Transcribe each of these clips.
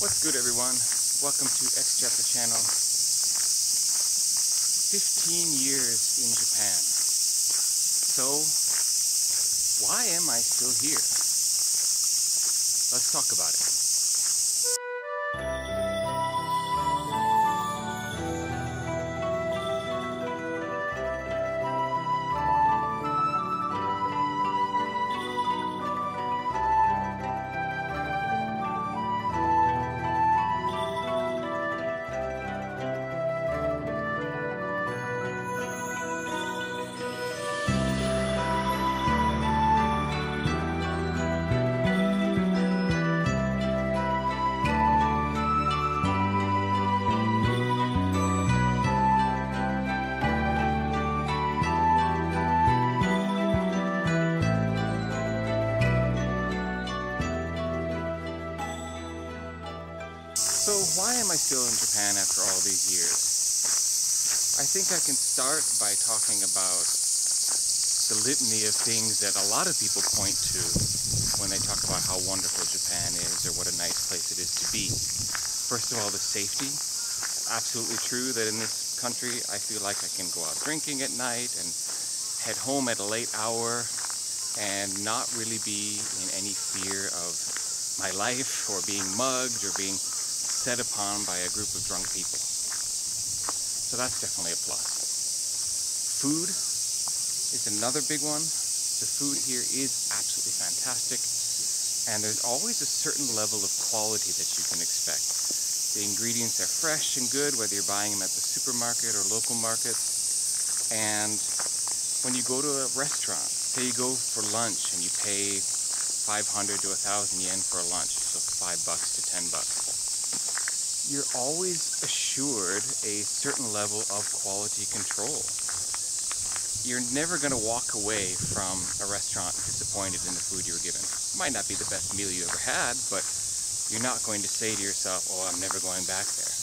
What's good, everyone? Welcome to X Chapter channel. 15 years in Japan. So, why am I still here? Let's talk about it. So why am I still in Japan after all these years? I think I can start by talking about the litany of things that a lot of people point to when they talk about how wonderful Japan is or what a nice place it is to be. First of all, the safety. It's absolutely true that in this country I feel like I can go out drinking at night and head home at a late hour and not really be in any fear of my life or being mugged or being set upon by a group of drunk people. So that's definitely a plus. Food is another big one. The food here is absolutely fantastic, and there's always a certain level of quality that you can expect. The ingredients are fresh and good, whether you're buying them at the supermarket or local markets. And when you go to a restaurant, say you go for lunch and you pay 500 to 1,000 yen for a lunch, so $5 to $10. You're always assured a certain level of quality control. You're never going to walk away from a restaurant disappointed in the food you were given. It might not be the best meal you ever had, but you're not going to say to yourself, oh, I'm never going back there.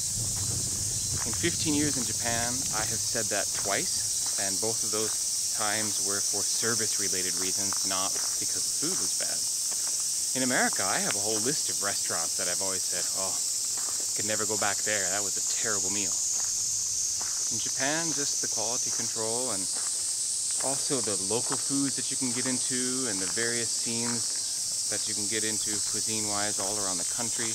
In 15 years in Japan, I have said that twice, and both of those times were for service-related reasons, not because the food was bad. In America, I have a whole list of restaurants that I've always said, oh, could never go back there. That was a terrible meal. In Japan, just the quality control and also the local foods that you can get into and the various scenes that you can get into cuisine-wise all around the country.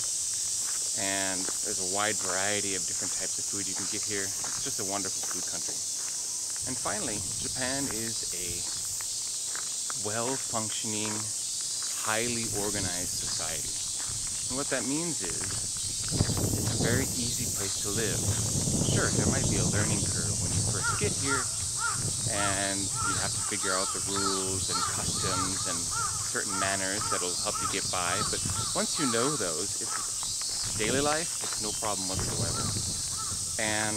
And there's a wide variety of different types of food you can get here. It's just a wonderful food country. And finally, Japan is a well-functioning, highly organized society. And what that means is it's a very easy place to live. Sure, there might be a learning curve when you first get here, and you have to figure out the rules and customs and certain manners that'll help you get by, but once you know those, it's daily life, it's no problem whatsoever. And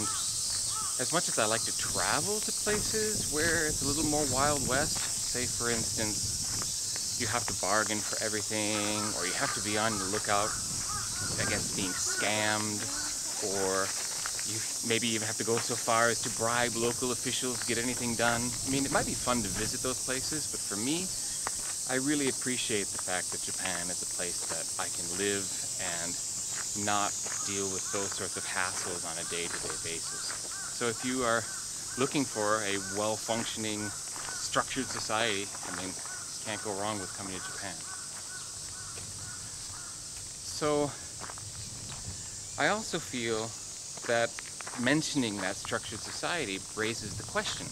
as much as I like to travel to places where it's a little more Wild West, say for instance, you have to bargain for everything, or you have to be on the lookout against being scammed, or you maybe even have to go so far as to bribe local officials to get anything done. I mean, it might be fun to visit those places, but for me, I really appreciate the fact that Japan is a place that I can live and not deal with those sorts of hassles on a day-to-day basis. So if you are looking for a well-functioning, structured society, I mean, you can't go wrong with coming to Japan. So I also feel that mentioning that structured society raises the question,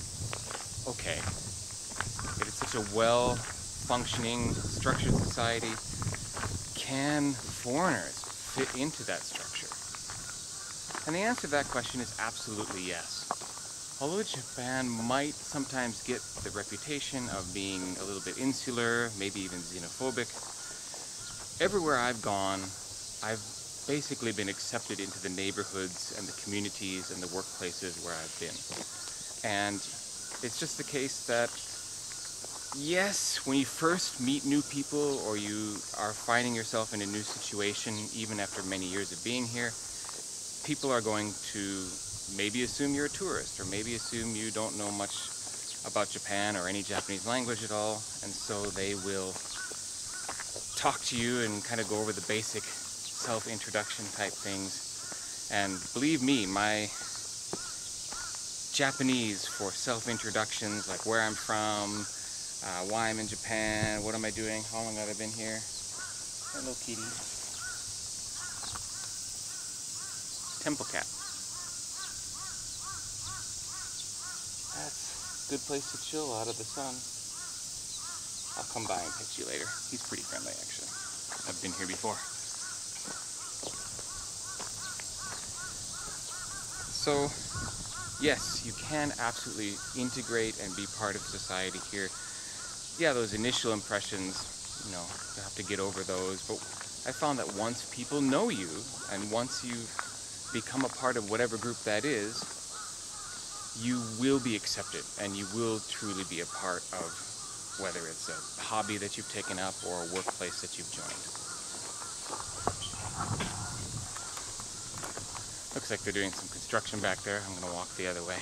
okay, if it's such a well-functioning structured society, can foreigners fit into that structure? And the answer to that question is absolutely yes. Although Japan might sometimes get the reputation of being a little bit insular, maybe even xenophobic, everywhere I've gone, I've basically been accepted into the neighborhoods and the communities and the workplaces where I've been. And it's just the case that, yes, when you first meet new people or you are finding yourself in a new situation, even after many years of being here, people are going to maybe assume you're a tourist, or maybe assume you don't know much about Japan or any Japanese language at all, and so they will talk to you and kind of go over the basic self-introduction type things. And believe me, my Japanese for self-introductions, like where I'm from, why I'm in Japan, what am I doing, how long have I been here. Hello, kitty. Temple cat. That's a good place to chill out of the sun. I'll come by and pet you later. He's pretty friendly, actually. I've been here before. So, yes, you can absolutely integrate and be part of society here. Yeah, those initial impressions, you know, you have to get over those. But I found that once people know you, and once you've become a part of whatever group that is, you will be accepted, and you will truly be a part of whether it's a hobby that you've taken up or a workplace that you've joined. Looks like they're doing some construction back there. I'm going to walk the other way.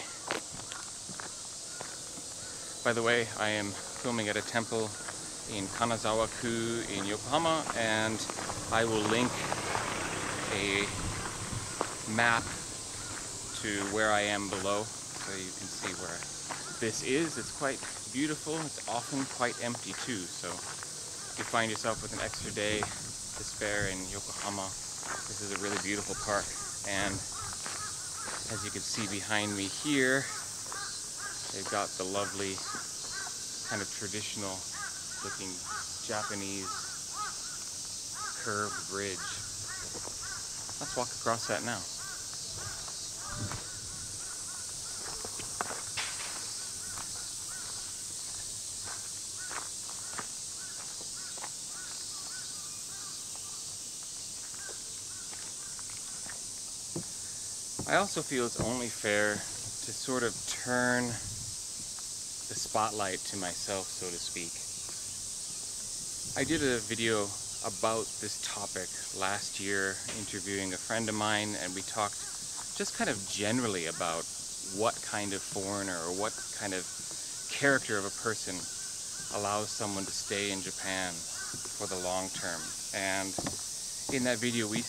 By the way, I am filming at a temple in Kanazawa-ku in Yokohama, and I will link a map to where I am below so you can see where this is. It's quite beautiful. It's often quite empty too, so if you find yourself with an extra day to spare in Yokohama, this is a really beautiful park. And as you can see behind me here, they've got the lovely kind of traditional looking Japanese curved bridge. Let's walk across that now. I also feel it's only fair to sort of turn the spotlight to myself, so to speak. I did a video about this topic last year, interviewing a friend of mine, and we talked just kind of generally about what kind of foreigner or what kind of character of a person allows someone to stay in Japan for the long term. And in that video we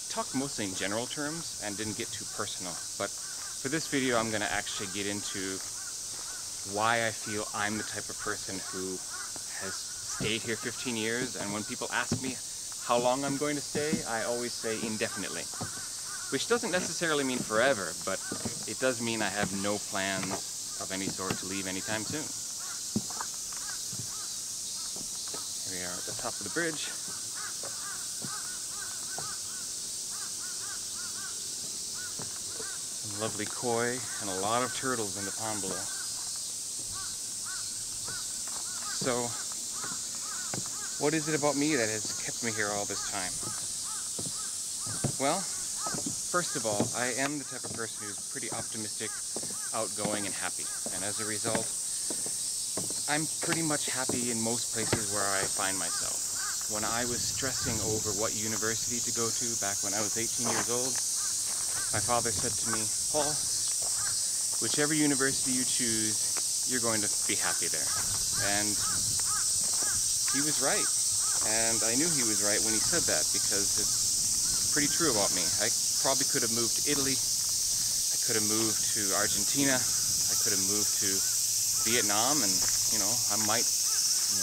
talked mostly in general terms and didn't get too personal, but for this video I'm going to actually get into why I feel I'm the type of person who has stayed here 15 years, and when people ask me how long I'm going to stay, I always say indefinitely, which doesn't necessarily mean forever, but it does mean I have no plans of any sort to leave anytime soon. Here we are at the top of the bridge. Lovely koi and a lot of turtles in the pond below. So, what is it about me that has kept me here all this time? Well, first of all, I am the type of person who's pretty optimistic, outgoing, and happy. And as a result, I'm pretty much happy in most places where I find myself. When I was stressing over what university to go to back when I was 18 years old, my father said to me, "Paul, whichever university you choose, you're going to be happy there." And he was right. And I knew he was right when he said that, because it's pretty true about me. I probably could have moved to Italy. I could have moved to Argentina. I could have moved to Vietnam, and, you know, I might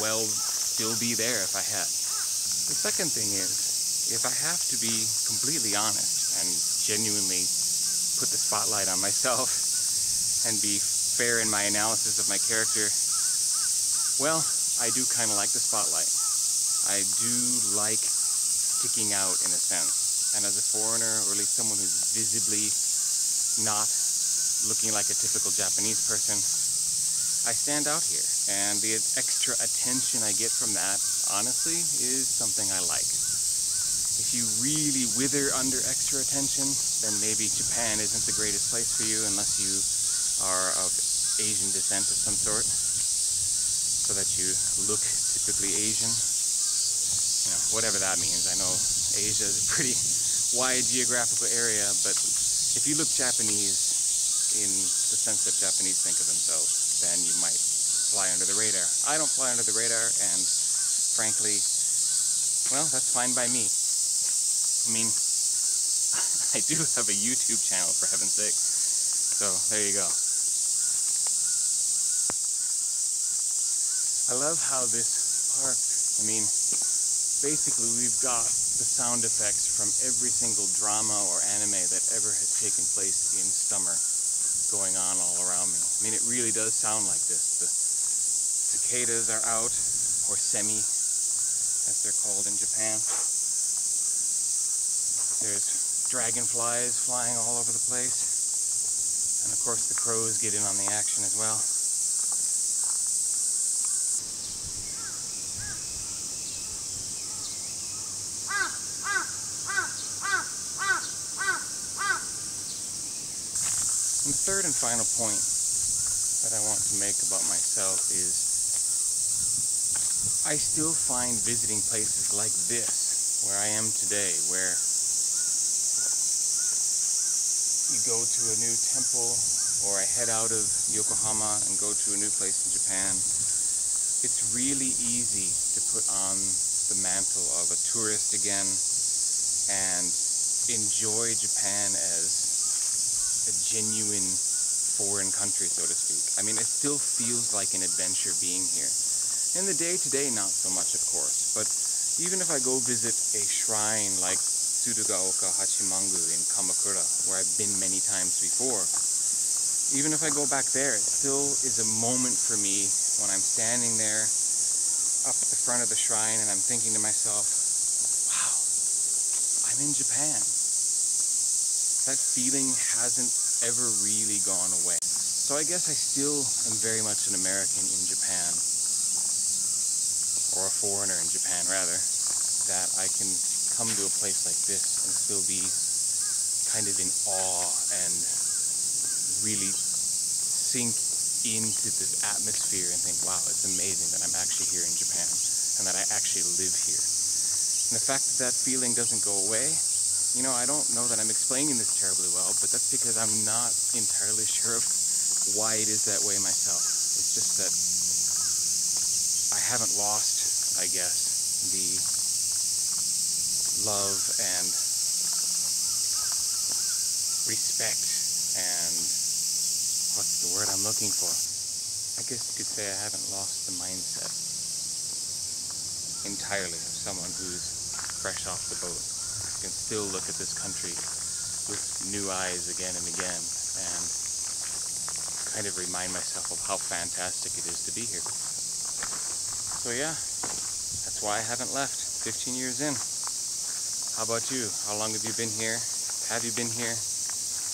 well still be there if I had. The second thing is, if I have to be completely honest and genuinely put the spotlight on myself and be fair in my analysis of my character, well, I do kind of like the spotlight. I do like sticking out in a sense. And as a foreigner, or at least someone who's visibly not looking like a typical Japanese person, I stand out here. And the extra attention I get from that, honestly, is something I like. If you really wither under extra attention, then maybe Japan isn't the greatest place for you unless you are of Asian descent of some sort, so that you look typically Asian. You know, whatever that means. I know Asia is a pretty wide geographical area, but if you look Japanese in the sense that Japanese think of themselves, then you might fly under the radar. I don't fly under the radar, and frankly, well, that's fine by me. I mean, I do have a YouTube channel, for heaven's sake. So there you go. I love how this park, I mean, basically we've got the sound effects from every single drama or anime that ever has taken place in summer going on all around me. I mean, it really does sound like this. The cicadas are out, or semi, as they're called in Japan. There's dragonflies flying all over the place. And of course the crows get in on the action as well. And the third and final point that I want to make about myself is I still find visiting places like this, where I am today, where you go to a new temple, or I head out of Yokohama and go to a new place in Japan, it's really easy to put on the mantle of a tourist again and enjoy Japan as a genuine foreign country, so to speak. I mean, it still feels like an adventure being here. In the day-to-day, not so much, of course, but even if I go visit a shrine like Tsurugaoka Hachimangu in Kamakura, where I've been many times before, even if I go back there, it still is a moment for me when I'm standing there up at the front of the shrine and I'm thinking to myself, wow, I'm in Japan. That feeling hasn't ever really gone away. So I guess I still am very much an American in Japan, or a foreigner in Japan rather, that I can come to a place like this and still be kind of in awe and really sink into the atmosphere and think, wow, it's amazing that I'm actually here in Japan and that I actually live here. And the fact that that feeling doesn't go away, you know, I don't know that I'm explaining this terribly well, but that's because I'm not entirely sure of why it is that way myself. It's just that I haven't lost, I guess, the love and respect and what's the word I'm looking for? I guess you could say I haven't lost the mindset entirely of someone who's fresh off the boat. I can still look at this country with new eyes again and again and kind of remind myself of how fantastic it is to be here. So yeah, that's why I haven't left 15 years in. How about you? How long have you been here? Have you been here?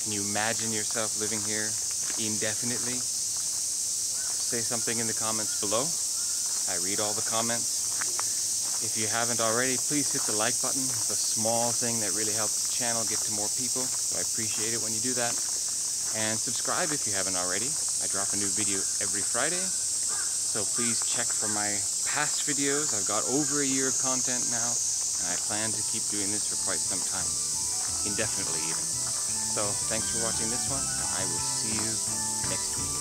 Can you imagine yourself living here indefinitely? Say something in the comments below. I read all the comments. If you haven't already, please hit the like button. It's a small thing that really helps the channel get to more people, so I appreciate it when you do that. And subscribe if you haven't already. I drop a new video every Friday, so please check for my past videos. I've got over a year of content now, and I plan to keep doing this for quite some time, indefinitely even. So thanks for watching this one, and I will see you next week.